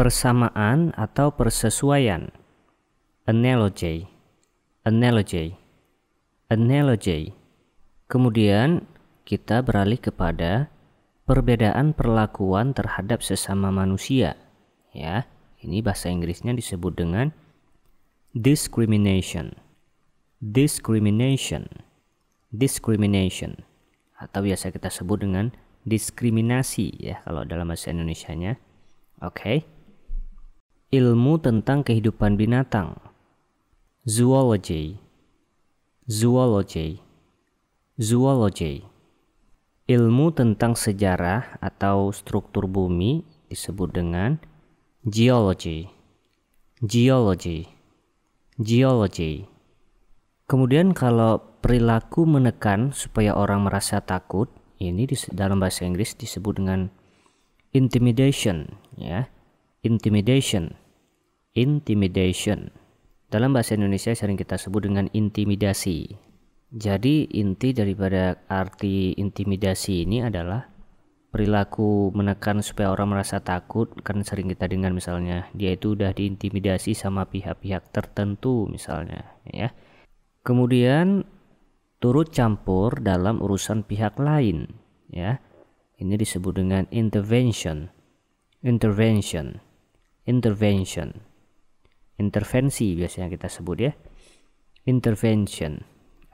Persamaan atau persesuaian. Analogy, analogy, analogy. Kemudian kita beralih kepada perbedaan perlakuan terhadap sesama manusia. Ya, ini bahasa Inggrisnya disebut dengan discrimination. Discrimination. Discrimination. Atau biasa kita sebut dengan diskriminasi ya kalau dalam bahasa Indonesianya. Oke. Ilmu tentang kehidupan binatang. Zoology. Zoology. Zoology. Ilmu tentang sejarah atau struktur bumi disebut dengan geology. Geology. Geology. Kemudian kalau perilaku menekan supaya orang merasa takut, ini dalam bahasa Inggris disebut dengan intimidation ya. Intimidation. Intimidation. Dalam bahasa Indonesia sering kita sebut dengan intimidasi. Jadi inti daripada arti intimidasi ini adalah perilaku menekan supaya orang merasa takut. Kan sering kita dengar misalnya dia itu udah diintimidasi sama pihak-pihak tertentu misalnya ya. Kemudian turut campur dalam urusan pihak lain ya. Ini disebut dengan intervention. Intervention. Intervention. Intervensi biasanya kita sebut ya. Intervention.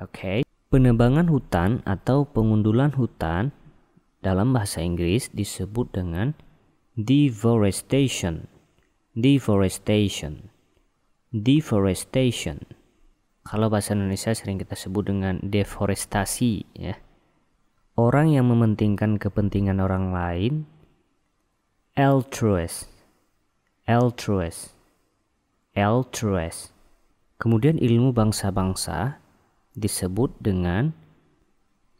Oke. Penebangan hutan atau pengundulan hutan dalam bahasa Inggris disebut dengan deforestation. Deforestation. Deforestation. Kalau bahasa Indonesia sering kita sebut dengan deforestasi ya. Orang yang mementingkan kepentingan orang lain, altruist. Altruist. Altruist. Kemudian ilmu bangsa-bangsa disebut dengan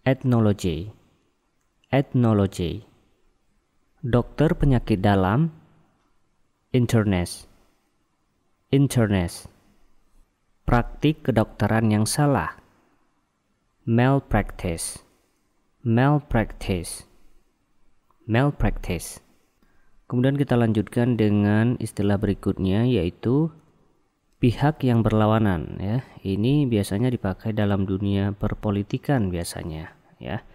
ethnology. Ethnology. Dokter penyakit dalam, internist. Internist. Praktik kedokteran yang salah, malpractice. Malpractice. Malpractice. Kemudian kita lanjutkan dengan istilah berikutnya yaitu pihak yang berlawanan ya. Ini biasanya dipakai dalam dunia perpolitikan biasanya ya.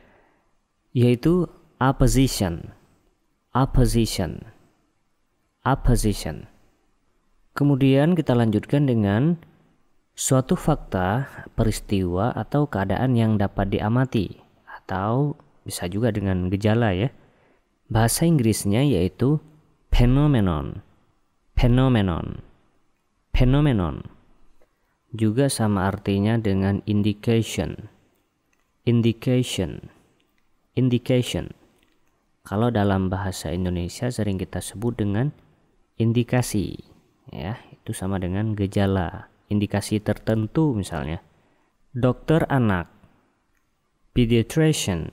Yaitu opposition. Opposition. Opposition. Kemudian kita lanjutkan dengan suatu fakta, peristiwa atau keadaan yang dapat diamati atau bisa juga dengan gejala ya. Bahasa Inggrisnya yaitu phenomenon. Phenomenon. Phenomenon. Juga sama artinya dengan indication. Indication. Indication. Kalau dalam bahasa Indonesia sering kita sebut dengan indikasi. Ya, itu sama dengan gejala, indikasi tertentu misalnya. Dokter anak. Pediatrician.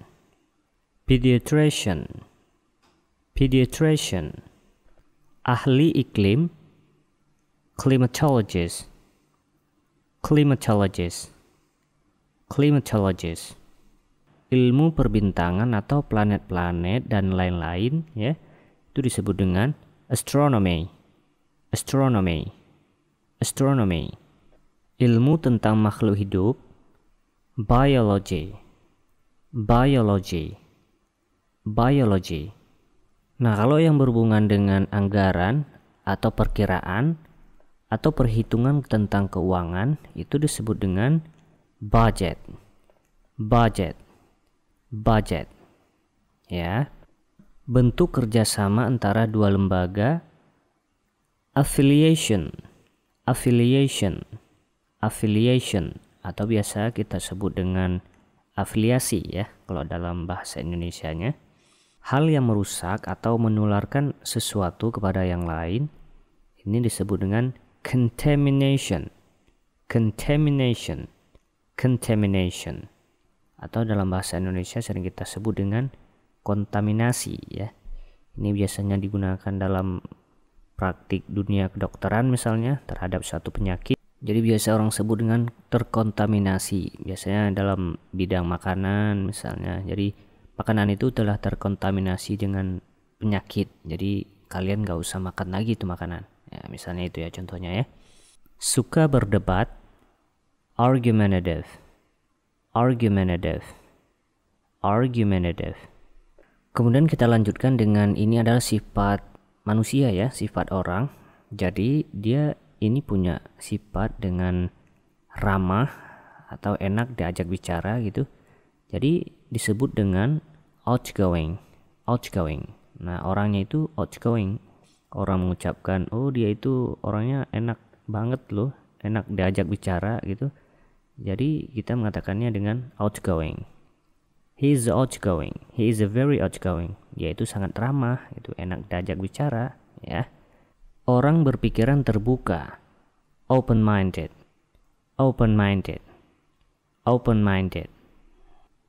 Pediatrician. Pediatrician. Ahli iklim, climatologist. Climatologist. Climatologist. Ilmu perbintangan atau planet-planet dan lain-lain ya, itu disebut dengan astronomy. Astronomy. Astronomy. Ilmu tentang makhluk hidup, biology. Biology. Biology. Nah, kalau yang berhubungan dengan anggaran atau perkiraan atau perhitungan tentang keuangan itu disebut dengan budget. Budget. Budget. Ya. Bentuk kerjasama antara dua lembaga, affiliation. Affiliation. Affiliation atau biasa kita sebut dengan afiliasi ya kalau dalam bahasa Indonesianya. Hal yang merusak atau menularkan sesuatu kepada yang lain ini disebut dengan contamination. Contamination. Contamination. Atau dalam bahasa Indonesia sering kita sebut dengan kontaminasi ya. Ini biasanya digunakan dalam praktik dunia kedokteran misalnya terhadap suatu penyakit. Jadi biasa orang sebut dengan terkontaminasi. Biasanya dalam bidang makanan misalnya. Jadi makanan itu telah terkontaminasi dengan penyakit. Jadi kalian gak usah makan lagi itu makanan. Ya, misalnya itu ya contohnya ya. Suka berdebat, argumentative, argumentative, argumentative. Kemudian kita lanjutkan dengan ini adalah sifat manusia ya, sifat orang. Jadi dia ini punya sifat dengan ramah atau enak diajak bicara gitu. Jadi disebut dengan outgoing, outgoing. Nah, orangnya itu outgoing. Orang mengucapkan, oh dia itu orangnya enak banget loh, enak diajak bicara gitu. Jadi kita mengatakannya dengan outgoing. He is outgoing. He is a very outgoing. Dia itu sangat ramah, itu enak diajak bicara, ya. Orang berpikiran terbuka. Open-minded. Open-minded. Open-minded.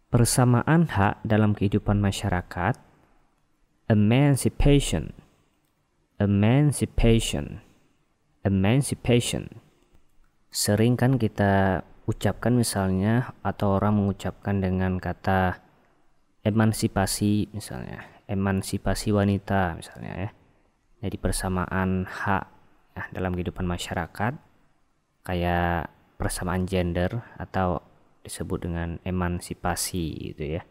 Persamaan hak dalam kehidupan masyarakat. Emancipation. Emancipation. Emancipation. Sering kan kita ucapkan misalnya, atau orang mengucapkan dengan kata emansipasi misalnya, emansipasi wanita misalnya ya. Jadi persamaan hak ya, dalam kehidupan masyarakat, kayak persamaan gender atau disebut dengan emansipasi gitu ya,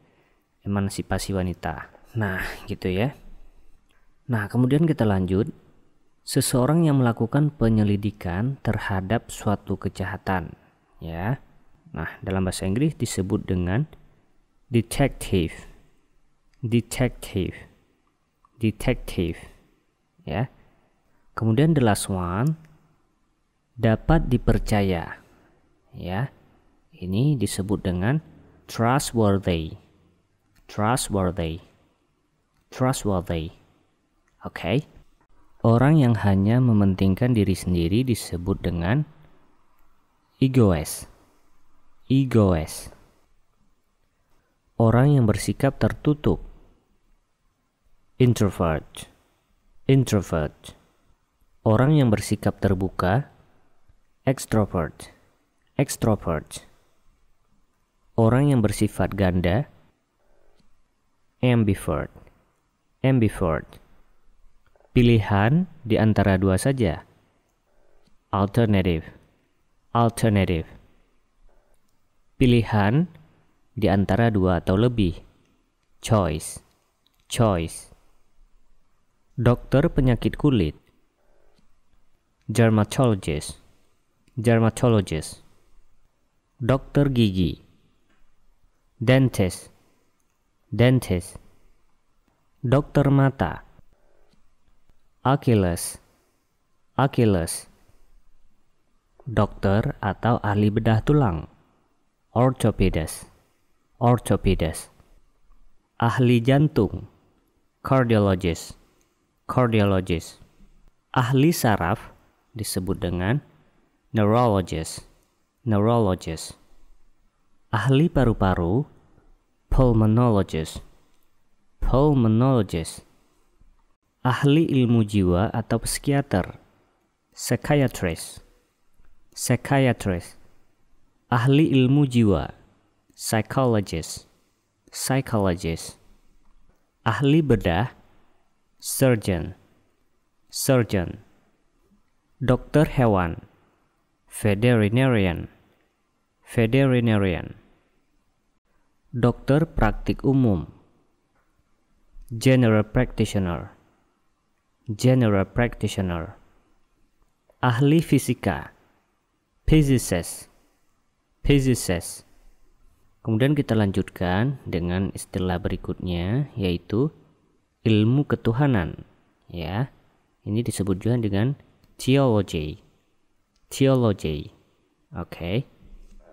emansipasi wanita. Nah gitu ya. Nah kemudian kita lanjut. Seseorang yang melakukan penyelidikan terhadap suatu kejahatan, ya. Nah, dalam bahasa Inggris disebut dengan detective. Detective. Detective, ya. Kemudian the last one, dapat dipercaya, ya. Ini disebut dengan trustworthy. Trustworthy. Trustworthy. Oke. Orang yang hanya mementingkan diri sendiri disebut dengan egoist. Egoist. Orang yang bersikap tertutup. Introvert. Introvert. Orang yang bersikap terbuka. Extrovert. Extrovert. Orang yang bersifat ganda. Ambivert. Ambivert. Pilihan di antara dua saja. Alternative. Alternative. Pilihan di antara dua atau lebih. Choice. Choice. Dokter penyakit kulit. Dermatologist. Dermatologist. Dokter gigi. Dentist. Dentist. Dokter mata. Oculist. Oculist. Dokter atau ahli bedah tulang. Orthopedist. Orthopedist. Ahli jantung. Cardiologist. Cardiologist. Ahli saraf disebut dengan neurologist. Neurologist. Ahli paru-paru. Pulmonologist. Pulmonologist. Ahli ilmu jiwa atau psikiater. Psychiatrist. Psychiatrist. Ahli ilmu jiwa. Psychologist. Psychologist. Ahli bedah. Surgeon. Surgeon. Dokter hewan. Veterinarian. Veterinarian. Dokter praktik umum. General practitioner. General practitioner. Ahli fisika. Physicist. Physicist. Kemudian kita lanjutkan dengan istilah berikutnya, yaitu ilmu ketuhanan, ya. Ini disebut juga dengan theology. Theology. Oke.